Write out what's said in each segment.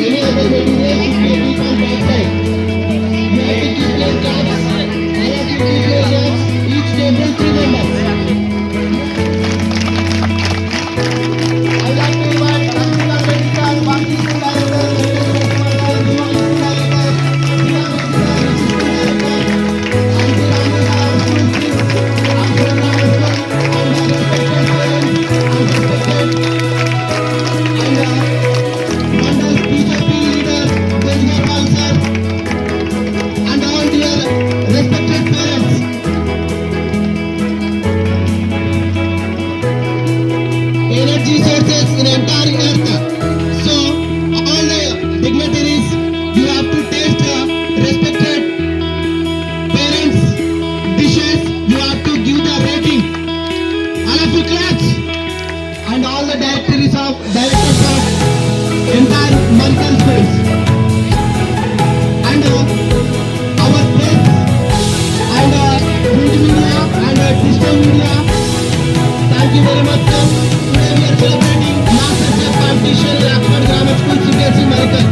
any other material should be kept on that side. You have to keep your jobs. All of you keep your jobs. Each table 3 members. I would like to invite Rashmika Ambedkar, Bharti School Director, Venkateswara Kumar Garu, Diwali School Director, Sriram Ambedkar, School Director, and the Rambhasar School Chief, Ramcharan Ramaskar, and the respected parents, and respected Mandal BJP leader, Deshgopal sir, and all dear respected parents. Energy sources in entire earth. So all the dignitaries, you have to taste respected parents dishes. You have to give the rating. All of you claps. And all the directors of entire Manthal space. And our press and print media and digital media. Thank you very much, sir. Today we are celebrating Master Chef competition in Akbar Grammar School, CBSE Marikal.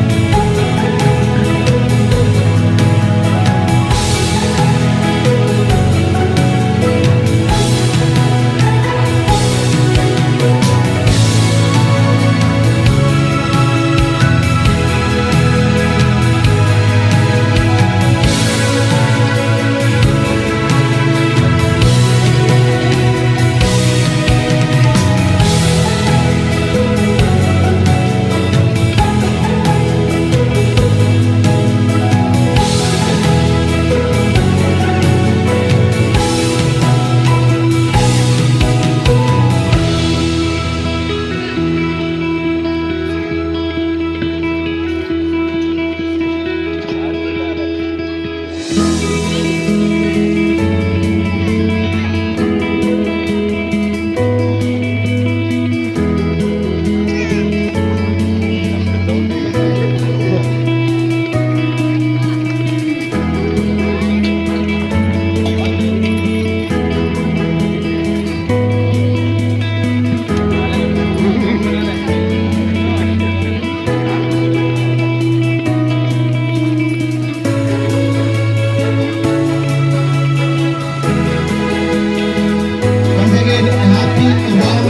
Once again, a happy warm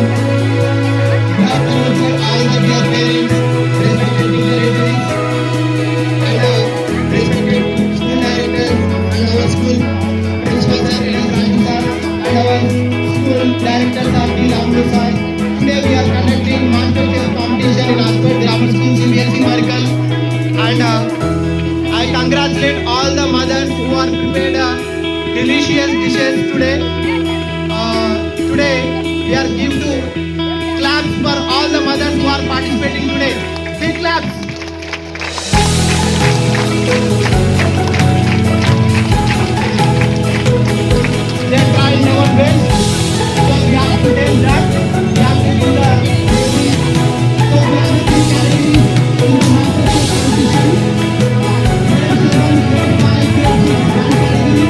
good afternoon to all the dear parents, respected dignitaries, and respected school directors, and our school principal sir, Raju sir, and our school directors of the Ramlu sir. Today we are conducting Master Chef competition in Oxford Grammar School, CBSE Marikal, and I congratulate all the mothers who are prepared delicious dishes today. Today we are give to claps for all the mothers who are participating today. Big claps. They try never best. So we have to take that. We have to do the so we have to take categories in the Master Chef competition. Grade 7, grade 5, grade 6, one category.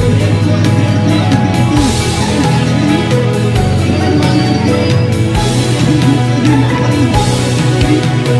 Grade 4, grade 3 and grade 2, second category. Grade 1 and grade 2 number is the category.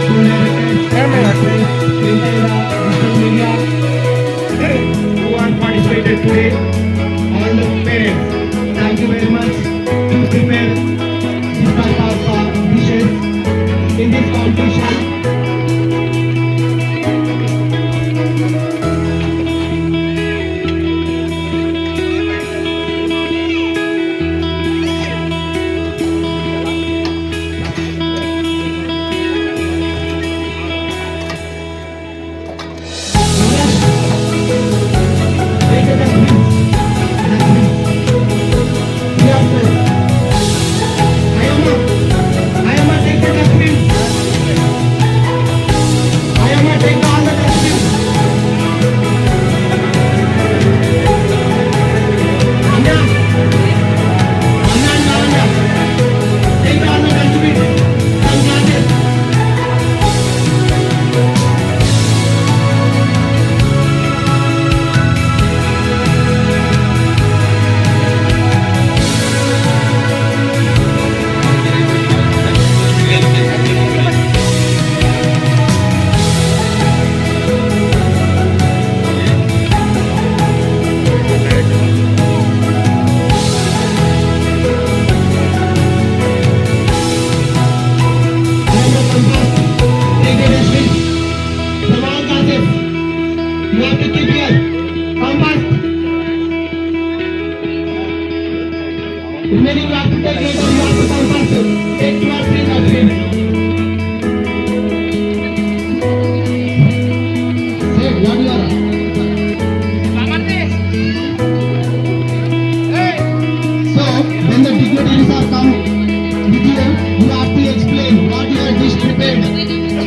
school directors, actors, printed, digital media, who are participated today, all the parents. Thank you very much to prepare this type of dishes in this competition. You have to keep here. Come fast. Remaining you have to take later. You have to come fast. Take 2 or 3 dustbin. Say what you are. So when the dignitaries are come with you have to explain what your dish prepared,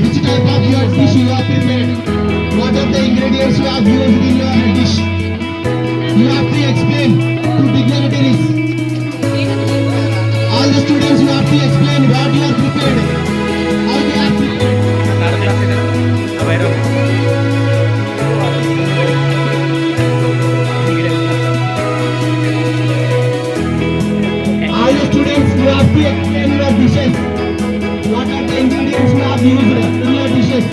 which type of your dish you have prepared. What are the ingredients you have used in your dish? You have to explain to dignitaries. All the students you have to explain what you have prepared. How you have prepared. All the students you have to explain your dishes. What are the ingredients you have used in your dishes?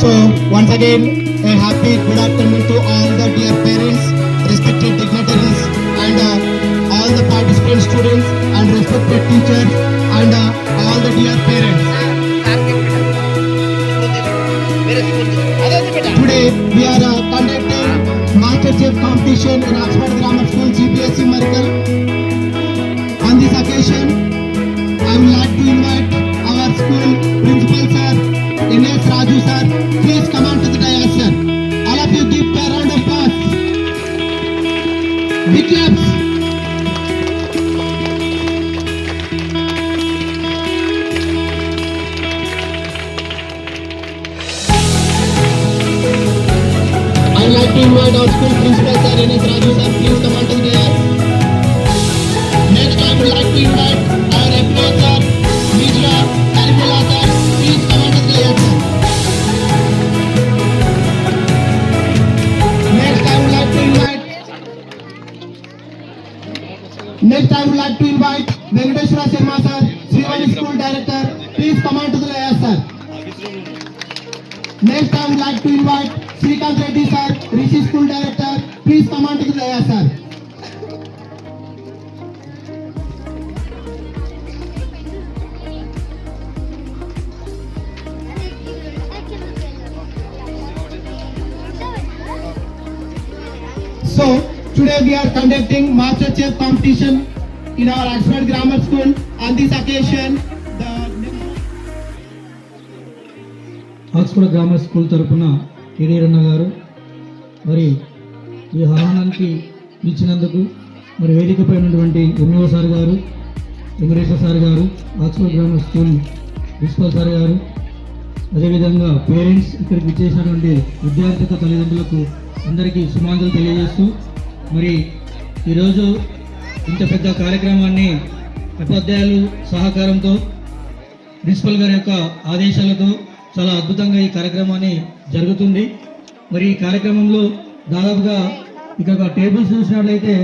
So once again, a happy good afternoon to all the dear parents, respected dignitaries, and all the participant students and respected teachers and all the dear parents. Today we are conducting Master Chef competition in Oxford Grammar School CBSE Miracle. On this occasion, I would like to invite our school principal sir, N.S. Raju sir. Please come on to the dais, sir. All of you give a round of applause. Big claps. I would like to invite our school principal sir, N.S. Raju sir. Please come on to the dais. Next, I would like to invite our FPO sir, Mishra Karimullah sir. Please come on to the dais, sir. Next, I would like to invite Venkateshwara Sharma sir, Srivani School Director. Please come on to the dais, sir. Next, I would like to invite Srikanth Reddy sir, Rishi School Director. Please come on to the dais, sir. So today we are conducting Master Chef competition in our Oxford Grammar School. On this occasion, Oxford grammar school తరఫున కిరీరన్న గారు మరి ఈ ఆహ్వానానికి ఇచ్చినందుకు మరి వేదికపై ఉన్నటువంటి MO sir గారు, Venkateswara sir గారు, Oxford grammar school principal sir గారు, అదేవిధంగా పేరెంట్స్ ఇక్కడికి ఇచ్చేసినటువంటి విద్యార్థుల తల్లిదండ్రులకు అందరికీ శుభాకాంక్షలు తెలియజేస్తూ మరి ఈరోజు ఇంత పెద్ద కార్యక్రమాన్ని ఉపాధ్యాయులు సహకారంతో ప్రిన్సిపల్ గారి యొక్క ఆదేశాలతో చాలా అద్భుతంగా ఈ కార్యక్రమాన్ని జరుగుతుంది. మరి ఈ కార్యక్రమంలో దాదాపుగా ఇక్కడ టేబుల్స్ చూసినట్లయితే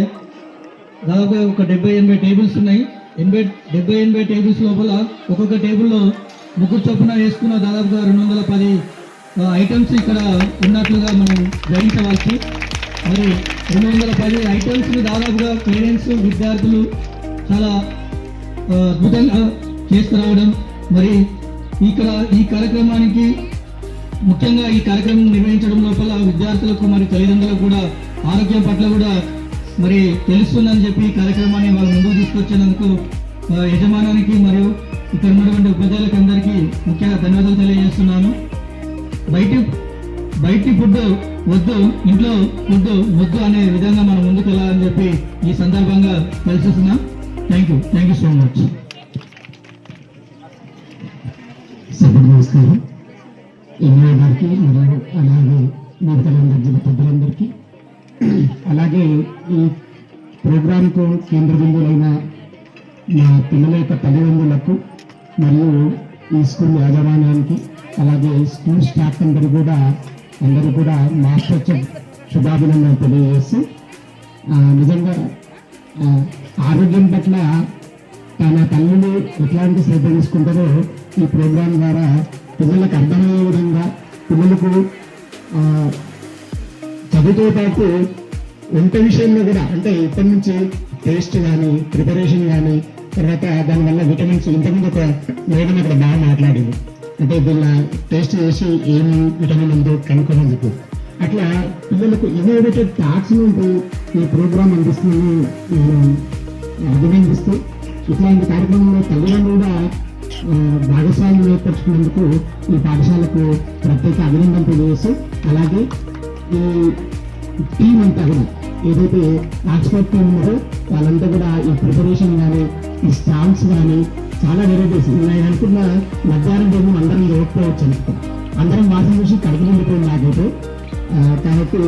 దాదాపుగా ఒక 70-80 టేబుల్స్ ఉన్నాయి. 70-80 టేబుల్స్ లోపల ఒక్కొక్క టేబుల్లో ముగ్గురు చొప్పున వేసుకున్న దాదాపుగా 210 ఐటమ్స్ ఇక్కడ ఉన్నట్లుగా మనం గ్రహించవచ్చు. మరి 210 ఐటమ్స్ని దాదాపుగా పేరెంట్స్, విద్యార్థులు చాలా అద్భుతంగా చేసుకురావడం, మరి ఇక్కడ ఈ కార్యక్రమానికి ముఖ్యంగా ఈ కార్యక్రమం నిర్వహించడం లోపల విద్యార్థులకు మరి తల్లిదండ్రులకు కూడా ఆరోగ్యం పట్ల కూడా మరి తెలుస్తుందని చెప్పి ఈ కార్యక్రమాన్ని వాళ్ళు ముందుకు తీసుకొచ్చినందుకు యజమానానికి మరియు ఇక్కడ ఉన్నటువంటి ఉపాధ్యాయులకు అందరికీ ముఖ్యంగా ధన్యవాదాలు తెలియజేస్తున్నాను. బయటి ఫుడ్ వద్దు, ఇంట్లో ఫుడ్ వద్దు అనే విధంగా మనం ముందుకు వెళ్ళాలని చెప్పి ఈ సందర్భంగా తెలిసిస్తున్నాం. Thank you so much. నమస్కారం. ఎంఓ గారికి మరియు అలాగే మిగతా పెద్దలందరికీ, అలాగే ఈ ప్రోగ్రాంకు కేంద్ర బిందువులైన మా పిల్లల యొక్క తల్లిదండ్రులకు మరియు ఈ స్కూల్ యాజమాన్యానికి అలాగే స్కూల్ స్టాఫ్ అందరూ కూడా మాస్టర్ చెఫ్ శుభాభినందనలు తెలియజేస్తూ నిజంగా ఆరోగ్యం పట్ల తన తల్లులు ఎట్లాంటి శ్రద్ధ తీసుకుంటారో ఈ ప్రోగ్రాం ద్వారా పిల్లలకు అర్థమయ్యే విధంగా పిల్లలకు చదువుతో పాటు వంట విషయంలో కూడా, అంటే ఇప్పటి నుంచి టేస్ట్ కానీ ప్రిపరేషన్ కానీ తర్వాత దానివల్ల విటమిన్స్, ఇంతకుముందు ఒక మేడం అక్కడ బాగా మాట్లాడింది, అంటే వీళ్ళ టేస్ట్ చేసి ఏమి విటమిన్ ఉందో కనుక్కోనందుకు అట్లా పిల్లలకు ఇన్నోవేటివ్ థాట్స్ నుండి ఈ ప్రోగ్రాం అందిస్తుందని నేను అభినందిస్తూ ఇట్లాంటి కార్యక్రమంలో తల్లిదండ్రులు కూడా భాగస్వామ్యం ఏర్పరచుకున్నందుకు ఈ పాఠశాలకు ప్రత్యేక అభినందన తెలియజేస్తూ, అలాగే ఈ టీం అంతా కూడా ఏదైతే ఆక్స్ఫర్డ్ టీం ఉన్నారో వాళ్ళంతా కూడా ఈ ప్రిపరేషన్ కానీ ఈ స్టాల్స్ కానీ చాలా వెరైటీస్ ఉన్నాయి. అనుకున్న మధ్యాహ్నం టైం అందరం లేకపోవచ్చు అనుకో, అందరం వాసన చూసి కడుపు నిండిపోయింది నాకైతే. కాబట్టి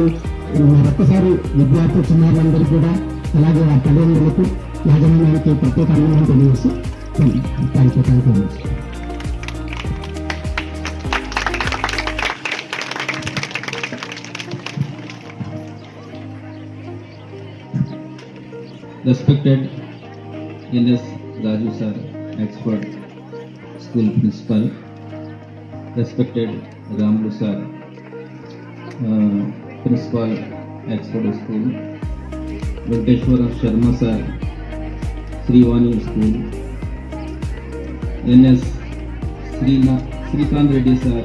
మరొక్కసారి విద్యార్థులు చిన్నారులందరూ కూడా అలాగే ఆ తల్లిదండ్రులకు యాజమాన్యానికి ప్రత్యేక అభినందన తెలియజేస్తూ thank you much. Respected N.S. Raju sir, Oxford School Principal, respected Ramlu sir, principal Export School, Venkateshwara Sharma sir, Srivani School, NS Srikant Reddy sir,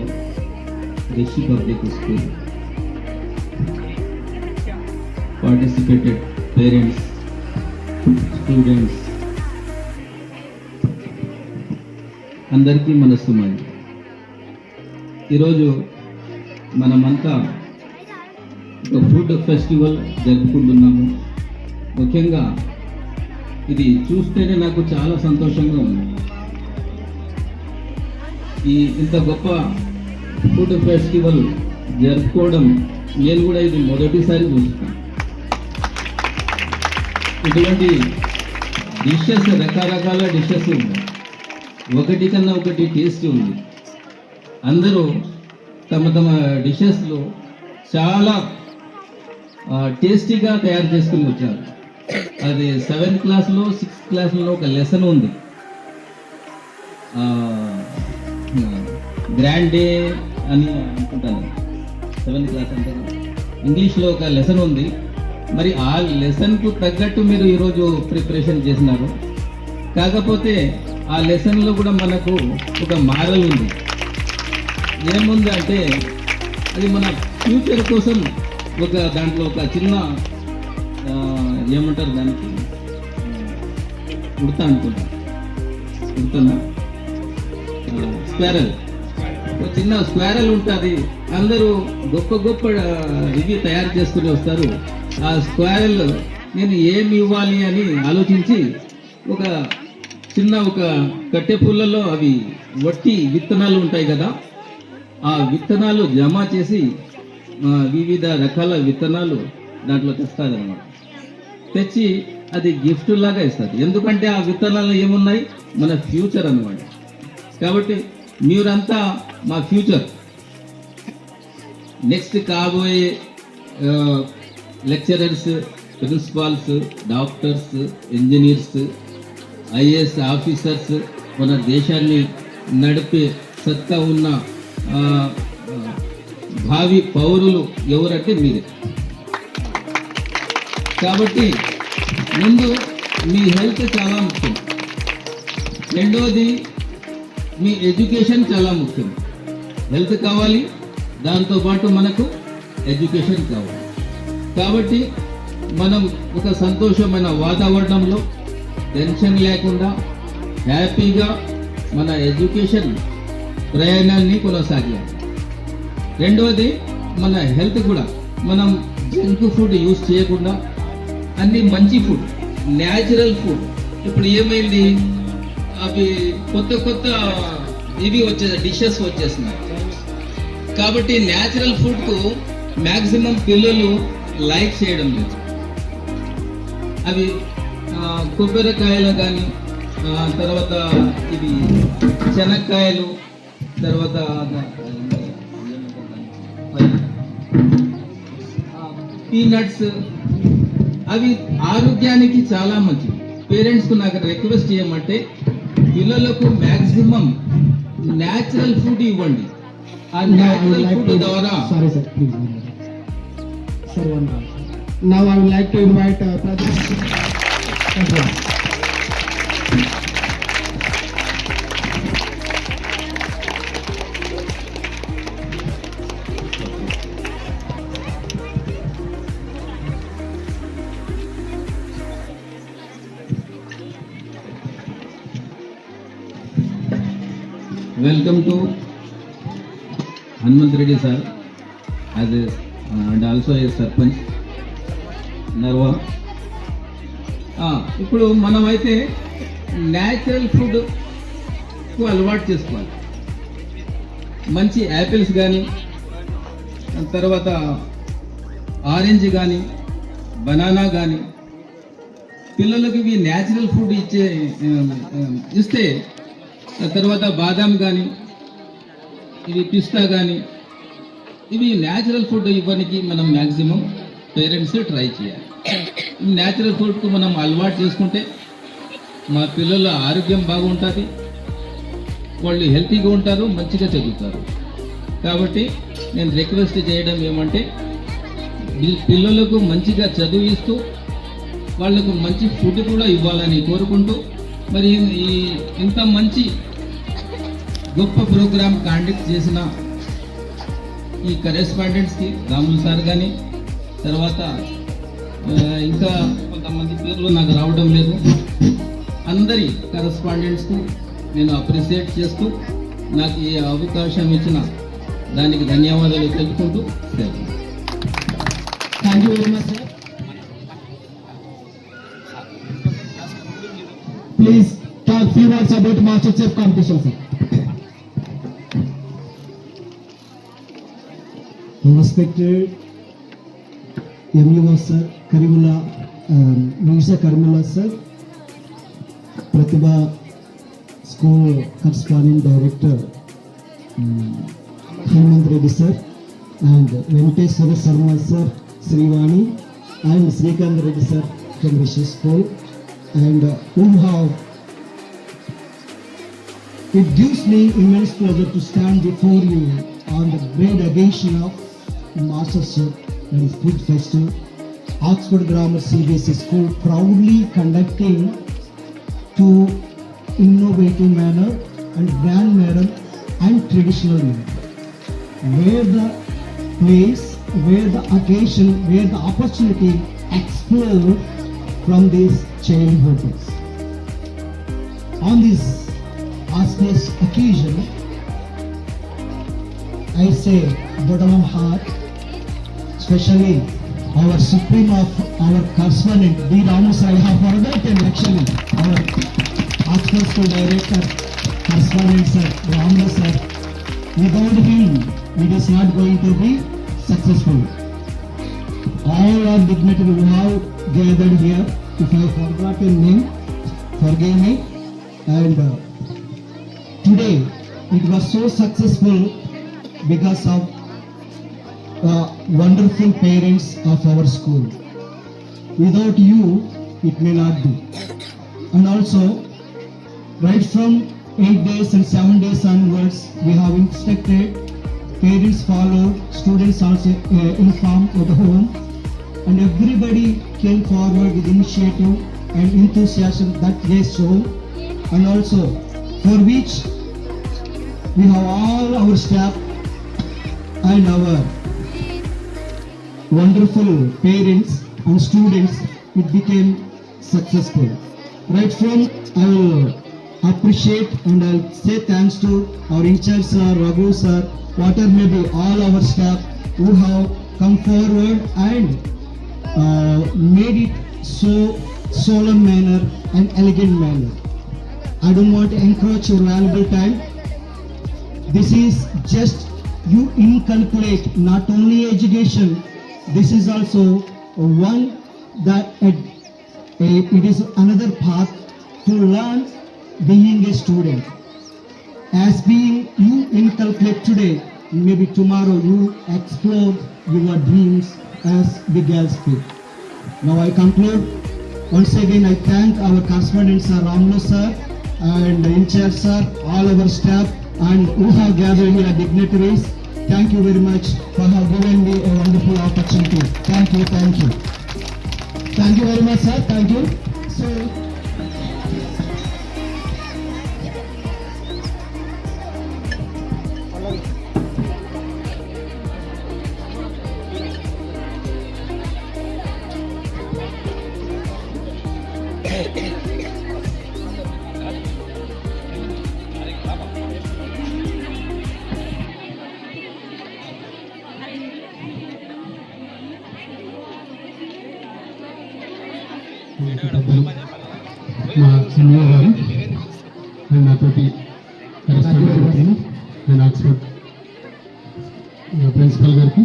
Rishi Public School. Participated parents, students, అందరికీ మనస్సు మాది. ఈరోజు మనమంతా ఒక food festival జరుపుకుంటున్నాము. ముఖ్యంగా ఇది చూస్తేనే నాకు చాలా సంతోషంగా ఉంది. ఇంత గొప్ప ఫుడ్ ఫెస్టివల్ జరుపుకోవడం నేను కూడా ఇది మొదటిసారి చూస్తాను. ఇటువంటి డిషెస్, రకరకాల డిషెస్ ఉన్నాయి, ఒకటి కన్నా ఒకటి టేస్ట్ ఉంది. అందరూ తమ తమ డిషెస్లో చాలా టేస్టీగా తయారు చేసుకుని వచ్చారు. అది 7th క్లాస్లో 6th క్లాస్లో ఒక లెసన్ ఉంది, గ్రాండ్ డే అని అనుకుంటాను. 7th క్లాస్ అంటే ఇంగ్లీష్లో ఒక లెసన్ ఉంది. మరి ఆ లెసన్కు తగ్గట్టు మీరు ఈరోజు ప్రిపరేషన్ చేసినారు. కాకపోతే ఆ లెసన్లో కూడా మనకు ఒక మారల్ ఉంది. ఏముంది అంటే అది మన ఫ్యూచర్ కోసం ఒక దాంట్లో ఒక చిన్న ఏమంటారు దానికి ఉడతానా స్క్వారల్, ఒక చిన్న స్క్వారల్ ఉంటుంది. అందరూ గొప్ప గొప్ప ఇవి తయారు చేసుకుని వస్తారు. ఆ స్క్వారల్ నేను ఏమి ఇవ్వాలి అని ఆలోచించి ఒక చిన్న ఒక కట్టె పుల్లలో అవి వట్టి విత్తనాలు ఉంటాయి కదా, ఆ విత్తనాలు జమ చేసి వివిధ రకాల విత్తనాలు దాంట్లో తెస్తారన్నమాట. తెచ్చి అది గిఫ్ట్ లాగా ఇస్తుంది. ఎందుకంటే ఆ విత్తనాలు ఏమున్నాయి, మన ఫ్యూచర్ అన్నమాట. కాబట్టి మీరంతా మా ఫ్యూచర్. నెక్స్ట్ కాబోయే lecturers, principals, doctors, engineers, IAS officers, మన దేశాన్ని నడిపే సత్తా ఉన్న భావి పౌరులు ఎవరంటే మీరే. కాబట్టి ముందు మీ హెల్త్ చాలా ముఖ్యం. రెండవది మీ ఎడ్యుకేషన్ చాలా ముఖ్యం. హెల్త్ కావాలి, దాంతోపాటు మనకు ఎడ్యుకేషన్ కావాలి. కాబట్టి మనం ఒక సంతోషమైన వాతావరణంలో టెన్షన్ లేకుండా హ్యాపీగా మన ఎడ్యుకేషన్ ప్రయాణాన్ని కొనసాగాలి. రెండవది మన హెల్త్ కూడా మనం జంక్ ఫుడ్ యూజ్ చేయకుండా అన్ని మంచి ఫుడ్, న్యాచురల్ ఫుడ్. ఇప్పుడు ఏమైంది, అవి కొత్త కొత్త ఇవి డిషెస్ వచ్చేసినాయి. కాబట్టి న్యాచురల్ ఫుడ్కు మ్యాక్సిమం పిల్లలు లైక్ చేయడం లేదు. అవి కొబ్బరికాయలు కానీ, తర్వాత ఇది శనక్కాయలు, తర్వాత పీనట్స్, అవి ఆరోగ్యానికి చాలా మంచివి. పేరెంట్స్కు నాకు రిక్వెస్ట్ చేయమంటే పిల్లలకు మ్యాక్సిమం న్యాచురల్ ఫుడ్ ఇవ్వండి. ఆ న్యాచురల్ ఫుడ్ ద్వారా Now I would like to invite Pradesh. Welcome to Hanumanth Reddy sir as a, and also a Sarpanch Narwa. ఇప్పుడు మనమైతే న్యాచురల్ ఫుడ్కు అలవాటు చేసుకోవాలి. మంచి యాపిల్స్ కానీ, తర్వాత ఆరెంజ్ కానీ, బనానా కానీ, పిల్లలకి ఇవి న్యాచురల్ ఫుడ్ ఇస్తే, తర్వాత బాదాం కానీ, ఇవి పిస్తా కానీ, ఇవి న్యాచురల్ ఫుడ్ ఇవ్వడానికి మనం మ్యాక్సిమం పేరెంట్స్ ట్రై చేయాలి. న్యాచురల్ ఫుడ్కు మనం అలవాటు చేసుకుంటే మా పిల్లల ఆరోగ్యం బాగుంటుంది, వాళ్ళు హెల్తీగా ఉంటారు, మంచిగా చదువుతారు. కాబట్టి నేను రిక్వెస్ట్ చేయడం ఏమంటే పిల్లలకు మంచిగా చదివిస్తూ వాళ్ళకు మంచి ఫుడ్ కూడా ఇవ్వాలని కోరుకుంటూ మరి ఇంత మంచి గొప్ప ప్రోగ్రామ్ కండక్ట్ చేసిన ఈ కరెస్పాండెంట్స్కి రాములు సార్ కానీ తర్వాత ఇంకా కొంతమంది పేర్లు నాకు రావడం లేదు, అందరి కరెస్పాండెంట్స్కు నేను అప్రిషియేట్ చేస్తూ నాకు ఈ అవకాశం ఇచ్చిన దానికి ధన్యవాదాలు తెలుపుకుంటూ thank you very much sir. Please talk few words about master chef competition sir. Respected MUO sir, Karimula, Minister Karimula sir, Pratibha School Correspondent Director, Hemant Reddy sir, and Venkateswara Sarma sir, Srivani, and Srikant Reddy sir from Rishi School, and who have. It gives me immense pleasure to stand before you on the great occasion of Masterchef and Food Festival, Oxford Grammar CBSE School proudly conducting to innovative manner and grand manner and traditional manner, where the place, where the occasion, where the opportunity explode from these childhood. On this auspicious occasion, I say bottom of heart, especially our supreme of our correspondent D. Ramus. I have forgotten actually our Oxford School Director, correspondent sir, Ramus sir. Without him, it is not going to be successful. All our dignitaries who have gathered here, if I have forgotten name, forgive me. And today, it was so successful because of wonderful parents of our school. Without you, it may not be. And also, right from 8 days and 7 days onwards, we have instructed, parents follow, students also informed at home, and everybody came forward with initiative and enthusiasm that they show, and also for which we have all our staff and our wonderful parents and students, it became successful. Right from, I will appreciate and I'll say thanks to our in-charge sir, Raghu sir, whatever may be, all our staff who have come forward and made it so solemn manner and elegant manner. I don't want to encroach your valuable time. This is just you inculcate not only education, this is also one that it is another path to learn being a student. As being you inculcate today, maybe tomorrow you explore your dreams as big as big. Now I conclude. Once again, I thank our correspondent sir, Ramlu sir, and in-charge sir, all our staff, and who have gathered here dignitaries. Thank you very much for have given me a wonderful opportunity. Thank you, thank you. Thank you very much, sir. Thank you. So, మా cinema గారు and నాతోటి correspondent and Oxford principal గారికి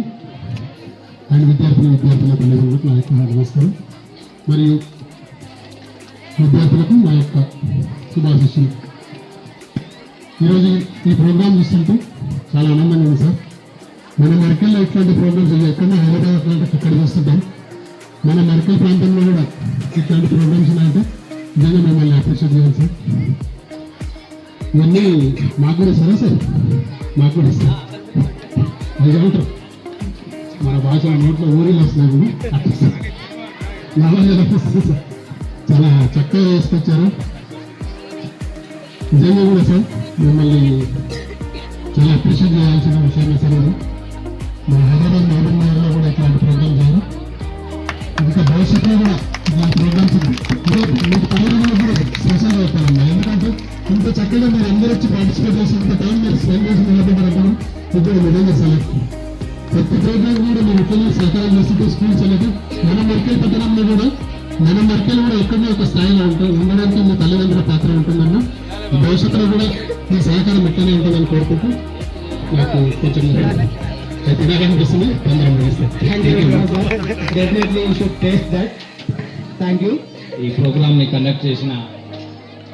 and విద్యార్థులకు నా యొక్క నమస్కారం. మరియు విద్యార్థులకు నా యొక్క శుభాశిస్సులు. ఈరోజు ఈ ప్రోగ్రాం చూస్తుంటే చాలా ఆనందంగా ఉంది సార్. మన మెడికల్లో ఇట్లాంటి ప్రోగ్రామ్స్ ఎక్కడ హైదరాబాద్ అట్లాంటి ఇక్కడ చూస్తుంటాం. మన మెడికల్ ప్రాంతంలో కూడా ఇట్లాంటి ప్రోగ్రామ్స్ ఉన్నాయంటే నిజంగా మిమ్మల్ని అప్రిషియేట్ చేయాలి సార్. ఇవన్నీ మాకు కూడా ఇస్తారా సార్? మాకు కూడా ఇస్తారు. నిజంటారు మన భాష నోట్లో ఊరిలో వస్తున్నాయి చాలా చక్కగా వేసుకొచ్చారు. నిజంగా కూడా సార్ మిమ్మల్ని చాలా అప్రిషియేట్ చేయాల్సిన విషయమే సార్ ఇది. మన హైదరాబాద్ మోడల్ నగర్లో కూడా ఇట్లాంటి ప్రోగ్రామ్ చేయాలి. ఇంకా భవిష్యత్తులో కూడా ఇట్లాంటి ప్రోగ్రామ్స్ మీకు తల్లిదండ్రులు కూడా స్పెషల్గా అవుతారమ్మా. ఎందుకంటే ఇంత చక్కగా మీరు అందరూ వచ్చి పార్టిసిపేట్ చేసి ఇంత టైం మీరు స్పెండ్ చేసి నిలబడ్డారంటారు ఇప్పుడు నిజంగా సెలెక్ట్. ప్రతి ప్రోగ్రామ్ కూడా మీరు ఇట్లనే సహకారం చేస్తుంటే స్కూల్స్ అనేది మన మర్కెల్ పట్టణంలో కూడా మన మర్కెల్ కూడా ఎక్కడో ఒక స్థాయిలో ఉండడానికి మీ తల్లిదండ్రుల పాత్ర ఉంటుందన్న భవిష్యత్తులో కూడా మీ సహకారం ఎక్కడనే ఉంటుందని కోరుకుంటూ నాకు కొంచెం హ్యాపీగా అనిపిస్తుంది. తొందరగా ముగిస్తాను. Definitely you should taste that. Thank you. ఈ ప్రోగ్రామ్ని కండక్ట్ చేసిన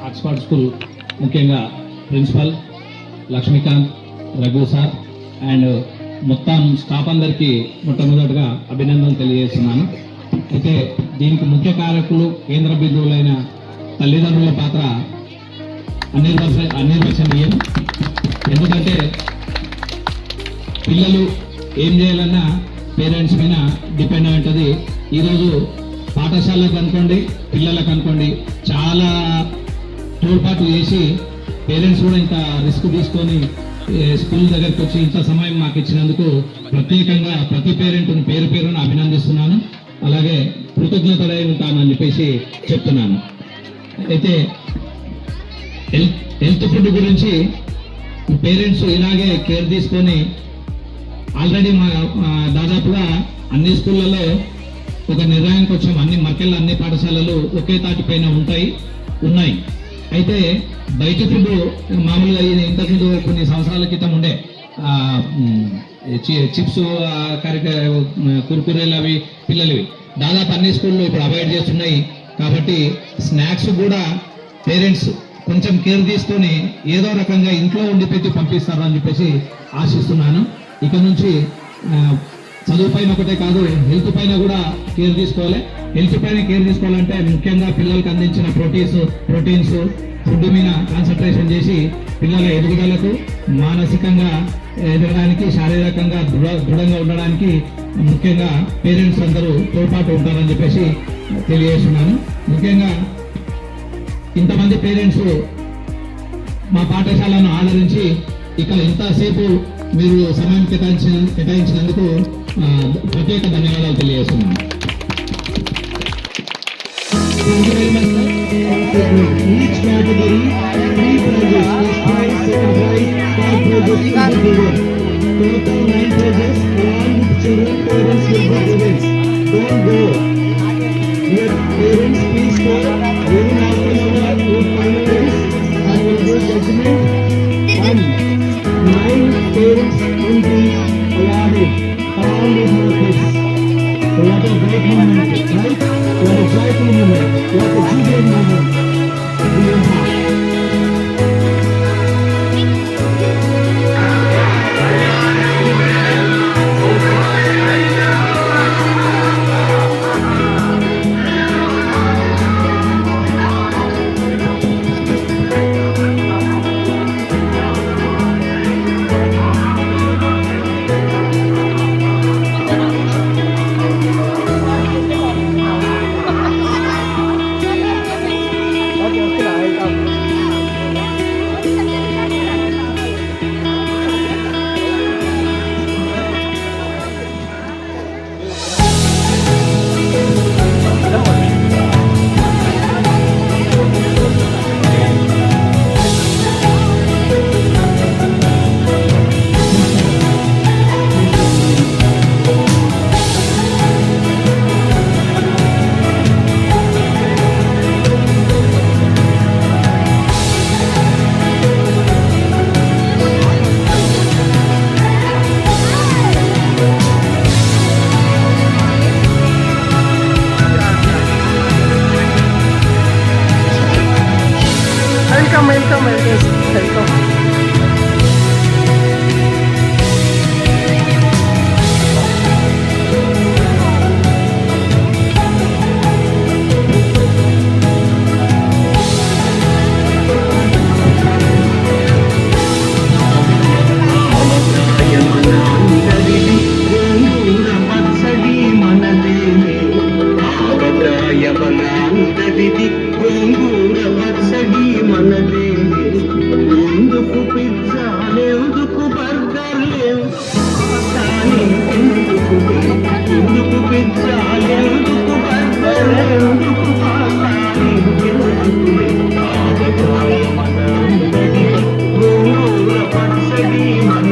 ఆక్స్ఫర్డ్ స్కూల్ ముఖ్యంగా principal Lakshmikant, Raghu sir and మొత్తం స్టాఫ్ అందరికీ మొట్టమొదటిగా అభినందనలు తెలియజేస్తున్నాను. అయితే దీనికి ముఖ్య కారకులు కేంద్ర బిందువులైన తల్లిదండ్రుల పాత్ర అనిర్వచనీయం. ఎందుకంటే పిల్లలు ఏం చేయాలన్నా పేరెంట్స్ మీద డిపెండ్ అయి ఉంటుంది. ఈరోజు పాఠశాలకు అనుకోండి, పిల్లలకు అనుకోండి, చాలా తోడ్పాటు చేసి పేరెంట్స్ కూడా ఇంత రిస్క్ తీసుకొని స్కూల్ దగ్గరికి వచ్చి ఇంత సమయం మాకు ఇచ్చినందుకు ప్రత్యేకంగా ప్రతి పేరెంట్ని పేరు పేరును అభినందిస్తున్నాను. అలాగే కృతజ్ఞతలై ఉంటానని చెప్పేసి చెప్తున్నాను. అయితే హెల్త్ ఫుడ్ గురించి పేరెంట్స్ ఇలాగే కేర్ తీసుకొని ఆల్రెడీ దాదాపుగా అన్ని స్కూళ్ళలో ఒక నిర్ణయానికి వచ్చాం. అన్ని మర్కెళ్ళ అన్ని పాఠశాలలు ఒకే తాటిపైన ఉన్నాయి. అయితే బయట ఫుడ్ మామూలుగా ఇంతకుముందు కొన్ని సంవత్సరాల క్రితం ఉండే చిప్స్, కుర్కురేలు అవి పిల్లలవి దాదాపు అన్ని స్కూల్లో ఇప్పుడు అవాయిడ్ చేస్తున్నాయి. కాబట్టి స్నాక్స్ కూడా పేరెంట్స్ కొంచెం కేర్ తీసుకొని ఏదో రకంగా ఇంట్లో ఉండి పెట్టి పంపిస్తారు అని చెప్పేసి ఆశిస్తున్నాను. ఇక నుంచి చదువు పైన ఒకటే కాదు, హెల్త్ పైన కూడా కేర్ తీసుకోవాలి. హెల్త్ పైన కేర్ తీసుకోవాలంటే ముఖ్యంగా పిల్లలకు అందించిన ప్రోటీన్స్ ఫుడ్ మీద కాన్సన్ట్రేషన్ చేసి పిల్లల ఎదుగుదలకు, మానసికంగా ఎదగడానికి, శారీరకంగా దృఢంగా ఉండడానికి ముఖ్యంగా పేరెంట్స్ అందరూ తోడ్పాటు ఉంటారని చెప్పేసి తెలియజేస్తున్నాను. ముఖ్యంగా ఇంతమంది పేరెంట్స్ మా పాఠశాలను ఆదరించి ఇక్కడ ఇంతసేపు మీరు సమయం కేటాయించినందుకు ప్రత్యేక ధన్యవాదాలు తెలియజేస్తున్నాను. Each category, 3 prizes, first prize, second prize, third prizes will be given. Total 9 prizes, along with children, parents will be given. Don't go. Your parents, please go. Within half an hour, you will finalize and will give judgment. And 9 parents will be awarded along with your kids. What a great moment, right? What a joyful moment. What a jubilant moment. We will have. జాజికాయ మన అందడి గోంగూర పచ్చడి మన